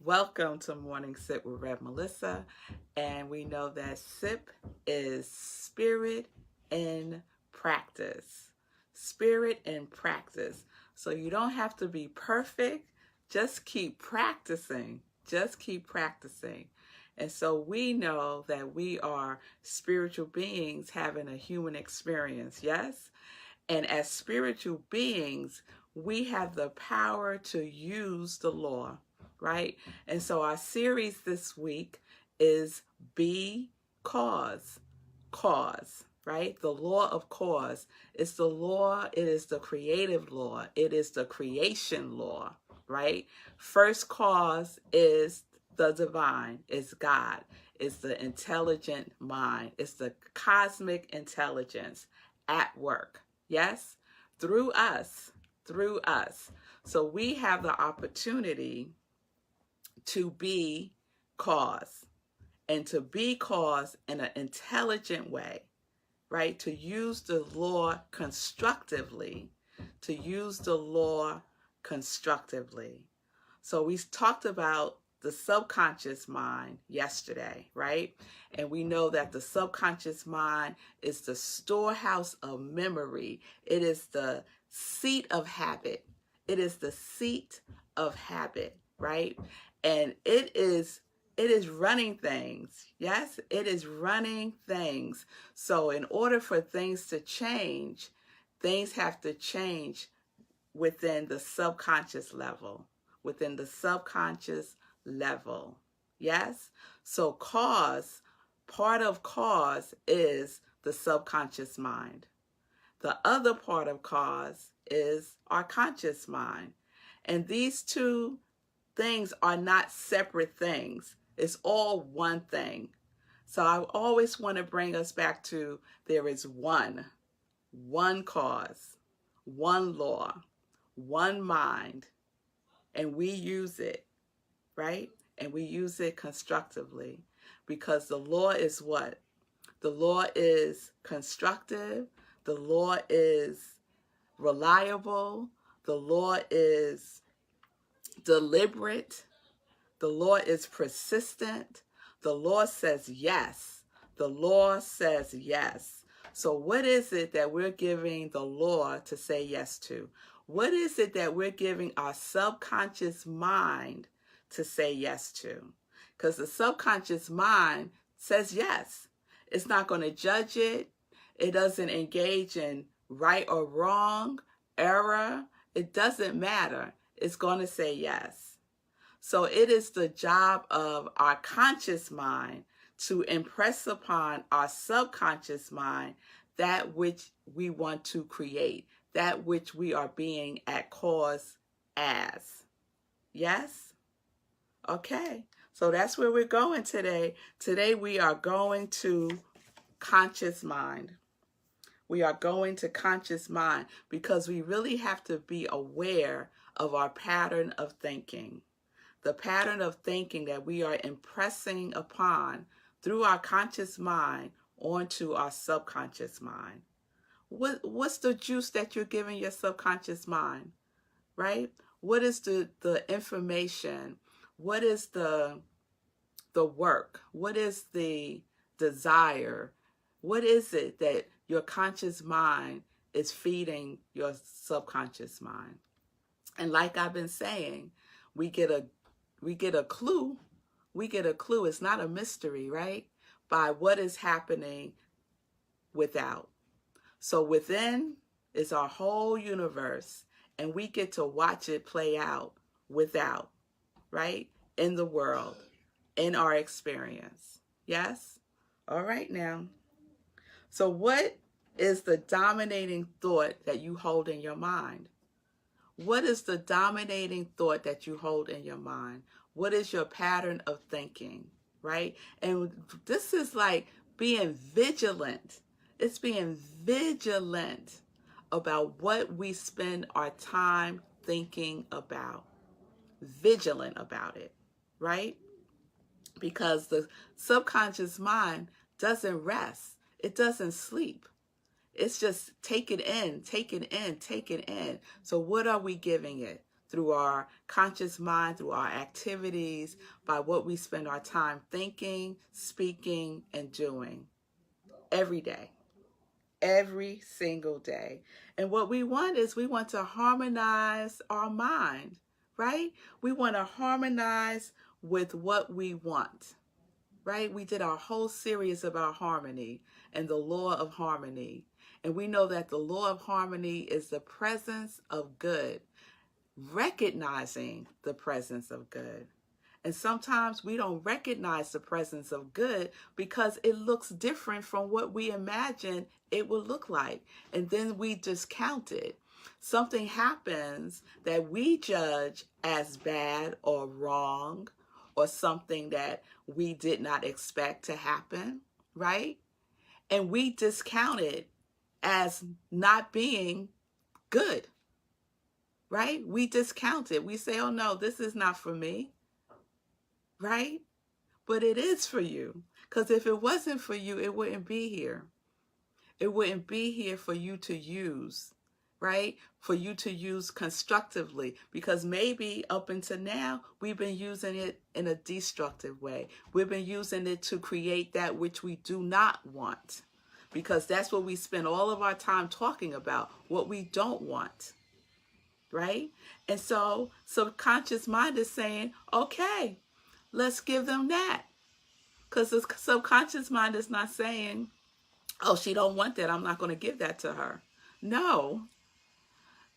Welcome to Morning Sip with Rev Melissa, and we know that sip is spirit in practice. Spirit in practice. So you don't have to be perfect, just keep practicing. Just keep practicing. And so we know that we are spiritual beings having a human experience, yes? And as spiritual beings, we have the power to use the law, right? And so our series this week is Be Cause, right? The law of cause. It's the law, it is the creative law, it is the creation law, right? First cause is the divine, it's God, it's the intelligent mind, it's the cosmic intelligence at work. Yes, through us. So we have the opportunity to be cause, and to be cause in an intelligent way, right? To use the law constructively, So we talked about the subconscious mind yesterday, right? And we know that the subconscious mind is the storehouse of memory. It is the seat of habit. Right? And it is running things. Yes, it is running things. So in order for things to change, things have to change within the subconscious level. Yes? So part of cause is the subconscious mind. The other part of cause is our conscious mind. And these two things are not separate things. It's all one thing. So I always want to bring us back to there is one cause, one law, one mind, and we use it, right? And we use it constructively, because the law is what? The law is constructive. The law is reliable. The law is deliberate. The law is persistent. The law says yes. So what is it that we're giving the law to say yes to? What is it that we're giving our subconscious mind to say yes to? Because the subconscious mind says yes. It's not going to judge it. It doesn't engage in right or wrong, error. It doesn't matter. It's going to say yes. So it is the job of our conscious mind to impress upon our subconscious mind that which we want to create, that which we are being at cause as. Yes? Okay. So that's where we're going today. Today we are going to conscious mind. We are going to conscious mind because we really have to be aware of our pattern of thinking. The pattern of thinking that we are impressing upon through our conscious mind onto our subconscious mind. What's the juice that you're giving your subconscious mind, right? What is the information? What is the work? What is the desire? What is it that your conscious mind is feeding your subconscious mind? And like I've been saying, we get a clue. It's not a mystery, right? By what is happening without. So within is our whole universe, and we get to watch it play out without, right? In the world, in our experience. Yes? All right now. So what is the dominating thought that you hold in your mind? What is the dominating thought that you hold in your mind? What is your pattern of thinking, right? And this is like being vigilant. It's being vigilant about what we spend our time thinking about. Vigilant about it, right? Because the subconscious mind doesn't rest. It doesn't sleep. It's just take it in. So what are we giving it? through our conscious mind, through our activities, by what we spend our time thinking, speaking, and doing every day, every single day. And what we want is we want to harmonize our mind, right? We want to harmonize with what we want, right? We did our whole series about harmony and the law of harmony. And we know that the law of harmony is the presence of good, recognizing the presence of good. And sometimes we don't recognize the presence of good because it looks different from what we imagine it would look like. And then we discount it. Something happens that we judge as bad or wrong, or something that we did not expect to happen, right? And we discount it as not being good, right? We discount it. We say, oh no, this is not for me, right? But it is for you. Because if it wasn't for you, it wouldn't be here. It wouldn't be here for you to use, right? For you to use constructively. Because maybe up until now, we've been using it in a destructive way. We've been using it to create that which we do not want. Because that's what we spend all of our time talking about, what we don't want, right? And so subconscious mind is saying, okay, let's give them that. Because the subconscious mind is not saying, oh, she don't want that, I'm not going to give that to her. No,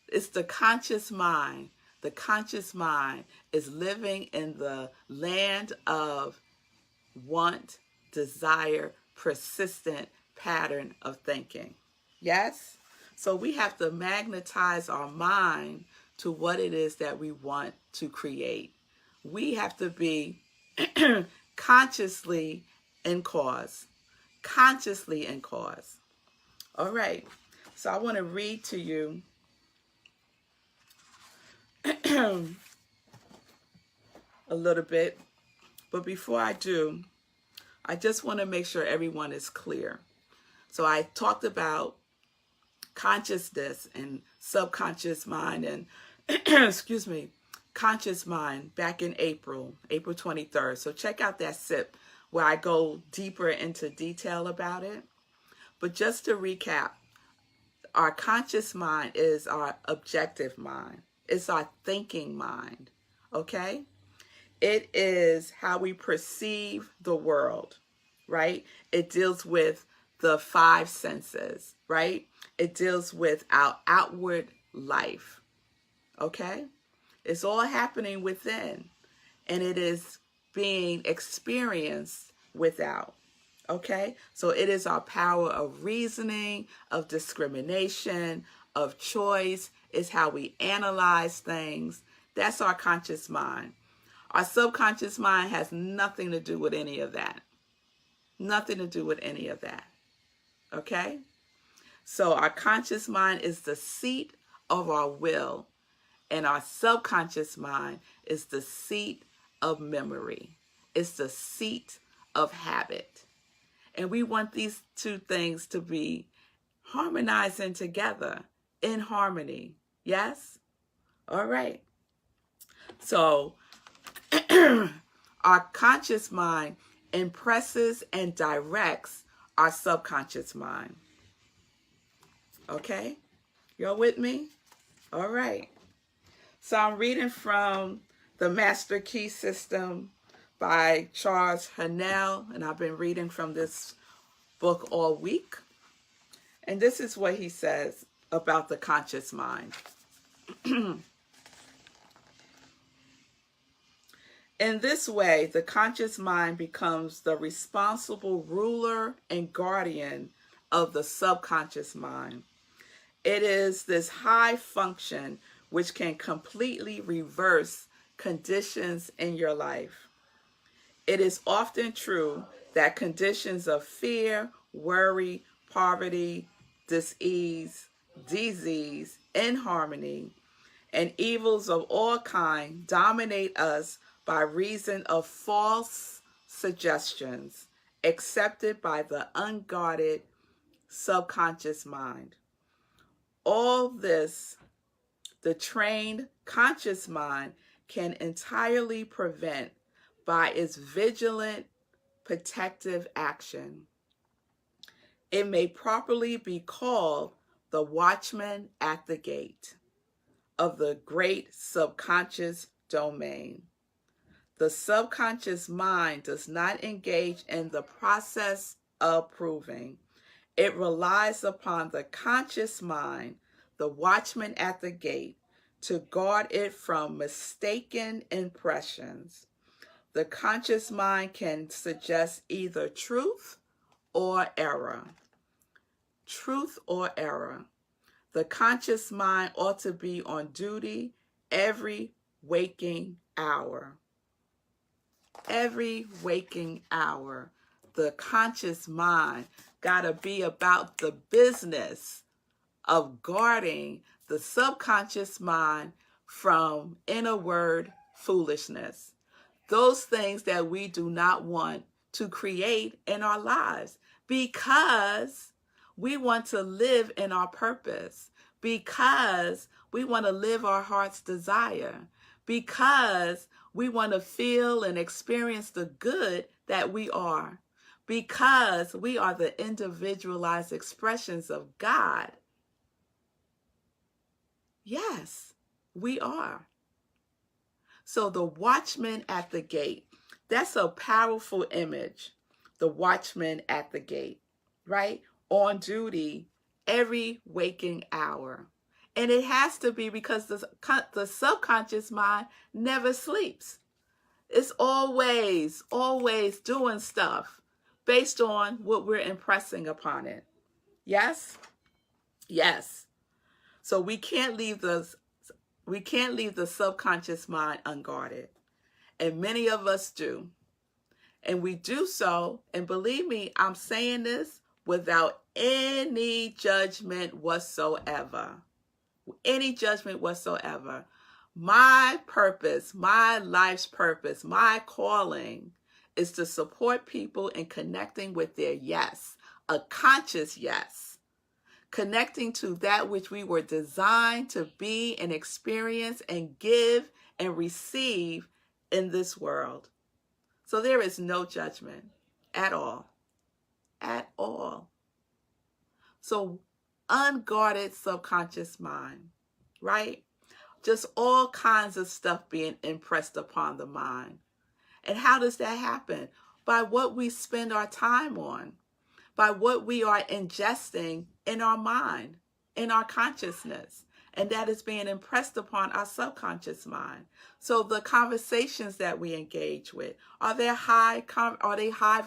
it's the conscious mind. The conscious mind is living in the land of want, desire, persistent pattern of thinking. Yes? So we have to magnetize our mind to what it is that we want to create. We have to be consciously in cause. Consciously in cause. All right. So I want to read to you a little bit. But before I do, I just want to make sure everyone is clear. So I talked about consciousness and subconscious mind and, excuse me, conscious mind back in April 23rd. So check out that Sept where I go deeper into detail about it. But just to recap, our conscious mind is our objective mind. It's our thinking mind, okay? It is how we perceive the world, right? It deals with the five senses, right? It deals with our outward life, okay? It's all happening within, and it is being experienced without, okay? So it is our power of reasoning, of discrimination, of choice. It's how we analyze things. That's our conscious mind. Our subconscious mind has nothing to do with any of that. Nothing to do with any of that. Okay? So our conscious mind is the seat of our will, and our subconscious mind is the seat of memory. It's the seat of habit. And we want these two things to be harmonizing together in harmony. Yes? All right. So our conscious mind impresses and directs our subconscious mind. Okay? You're with me? All right. So I'm reading from The Master Key System by Charles Haanel, and I've been reading from this book all week. And this is what he says about the conscious mind. In this way, the conscious mind becomes the responsible ruler and guardian of the subconscious mind. It is this high function which can completely reverse conditions in your life. It is often true that conditions of fear, worry, poverty, dis-ease, disease, inharmony, and evils of all kinds dominate us by reason of false suggestions accepted by the unguarded subconscious mind. All this the trained conscious mind can entirely prevent by its vigilant protective action. It may properly be called the watchman at the gate of the great subconscious domain. The subconscious mind does not engage in the process of proving. It relies upon the conscious mind, the watchman at the gate, to guard it from mistaken impressions. The conscious mind can suggest either truth or error. Truth or error. The conscious mind ought to be on duty every waking hour. Every waking hour. The conscious mind got to be about the business of guarding the subconscious mind from inner word foolishness. Those things that we do not want to create in our lives, because we want to live in our purpose, because we want to live our heart's desire, because we want to feel and experience the good that we are, because we are the individualized expressions of God. Yes, we are. So the watchman at the gate, that's a powerful image. The watchman at the gate, right? On duty every waking hour. And it has to be because the subconscious mind never sleeps. It's always doing stuff based on what we're impressing upon it. Yes? Yes. So we can't leave the subconscious mind unguarded. And many of us do. And we do so, and believe me, I'm saying this without any judgment whatsoever. Any judgment whatsoever. My purpose, my life's purpose, my calling is to support people in connecting with their yes, a conscious yes. Connecting to that which we were designed to be and experience and give and receive in this world. So there is no judgment at all. At all. So unguarded subconscious mind, right? Just all kinds of stuff being impressed upon the mind. And how does that happen? By what we spend our time on, by what we are ingesting in our mind, in our consciousness. And that is being impressed upon our subconscious mind. So the conversations that we engage with, are they high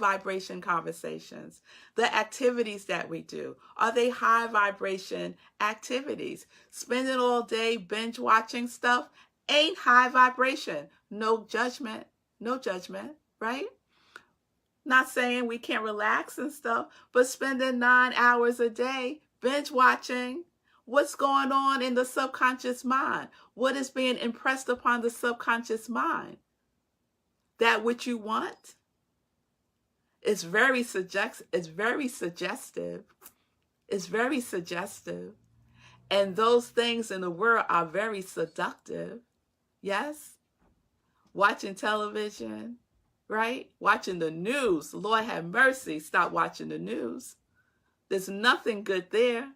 vibration conversations? The activities that we do, are they high vibration activities? Spending all day binge watching stuff ain't high vibration. No judgment, right? Not saying we can't relax and stuff, but spending 9 hours a day binge watching, what's going on in the subconscious mind? What is being impressed upon the subconscious mind? That which you want? It's very suggestive. It's very suggestive. And those things in the world are very seductive. Yes? Watching television, right? Watching the news. Lord have mercy, stop watching the news. There's nothing good there.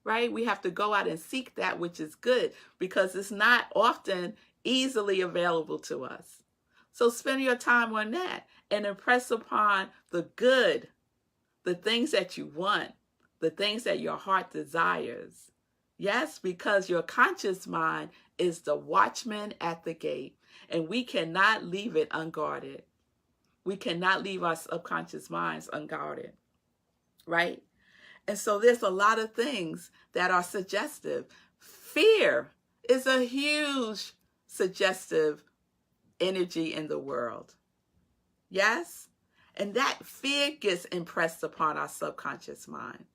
Right? We have to go out and seek that which is good because it's not often easily available to us. So spend your time on that and impress upon the good, the things that you want, the things that your heart desires. Yes, because your conscious mind is the watchman at the gate, and we cannot leave it unguarded. We cannot leave our subconscious minds unguarded, right? And so there's a lot of things that are suggestive. Fear is a huge suggestive energy in the world. Yes? And that fear gets impressed upon our subconscious mind.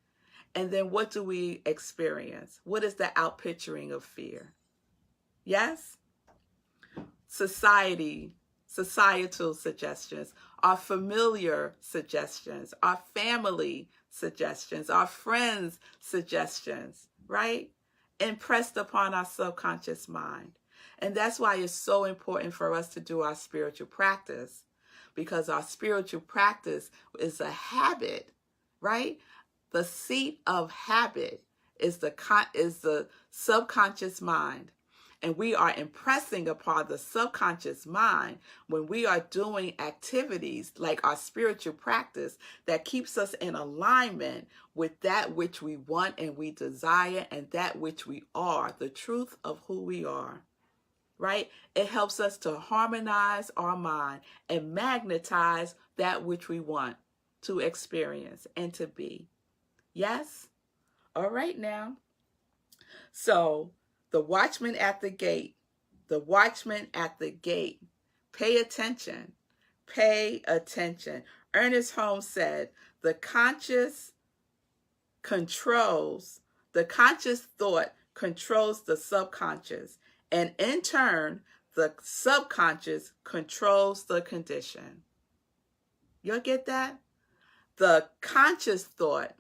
And then what do we experience? What is the outpicturing of fear? Yes? Societal suggestions, our familiar suggestions, our family suggestions, our friends' suggestions, right? impressed upon our subconscious mind. And that's why it's so important for us to do our spiritual practice, because our spiritual practice is a habit, right? The seat of habit is the subconscious mind. And we are impressing upon the subconscious mind when we are doing activities like our spiritual practice that keeps us in alignment with that which we want and we desire and that which we are, the truth of who we are, right? It helps us to harmonize our mind and magnetize that which we want to experience and to be. Yes? All right now. So, the watchman at the gate, the watchman at the gate. Pay attention. Pay attention. Ernest Holmes said, the conscious thought controls the subconscious, and in turn, the subconscious controls the condition. You'll get that? The conscious thought,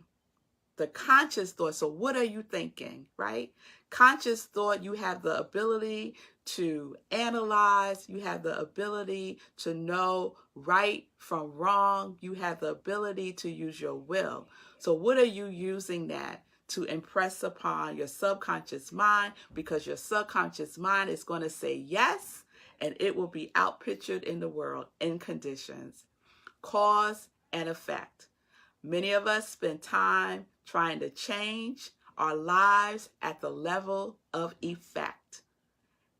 so what are you thinking, right? Conscious thought, you have the ability to analyze, you have the ability to know right from wrong, you have the ability to use your will. So what are you using that to impress upon your subconscious mind? Because your subconscious mind is going to say yes, and it will be outpictured in the world in conditions. Cause and effect. Many of us spend time trying to change our lives at the level of effect.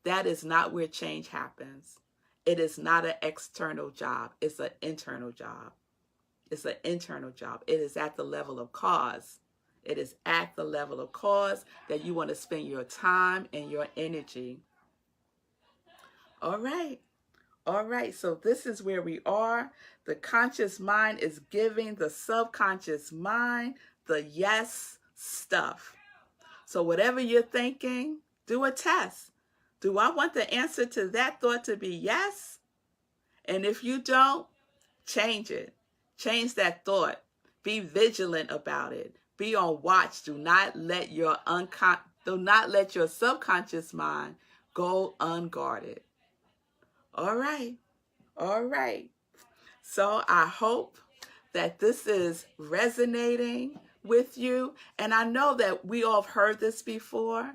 That is not where change happens. It is not an external job. It's an internal job. It's an internal job. It is at the level of cause. It is at the level of cause that you want to spend your time and your energy. All right. All right, so this is where we are. The conscious mind is giving the subconscious mind the yes stuff. So whatever you're thinking, do a test. Do I want the answer to that thought to be yes? And if you don't, change it. Change that thought. Be vigilant about it. Be on watch. Do not let your subconscious mind go unguarded. All right. All right. So I hope that this is resonating with you. And I know that we all have heard this before.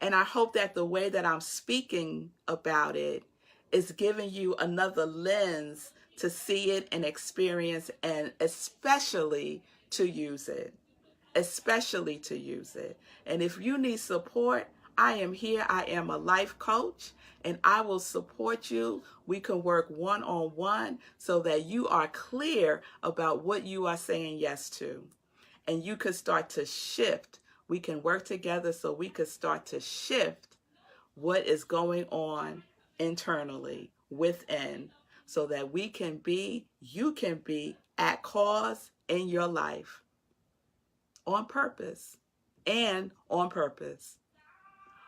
And I hope that the way that I'm speaking about it is giving you another lens to see it and experience, and especially to use it. Especially to use it. And if you need support, I am here. I am a life coach, and I will support you. We can work one-on-one so that you are clear about what you are saying yes to. And you can start to shift. We can work together so we can start to shift what is going on internally, within, so that you can be at cause in your life. On purpose. And on purpose.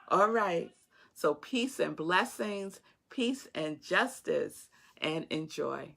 All right. So peace and blessings, peace and justice, and enjoy.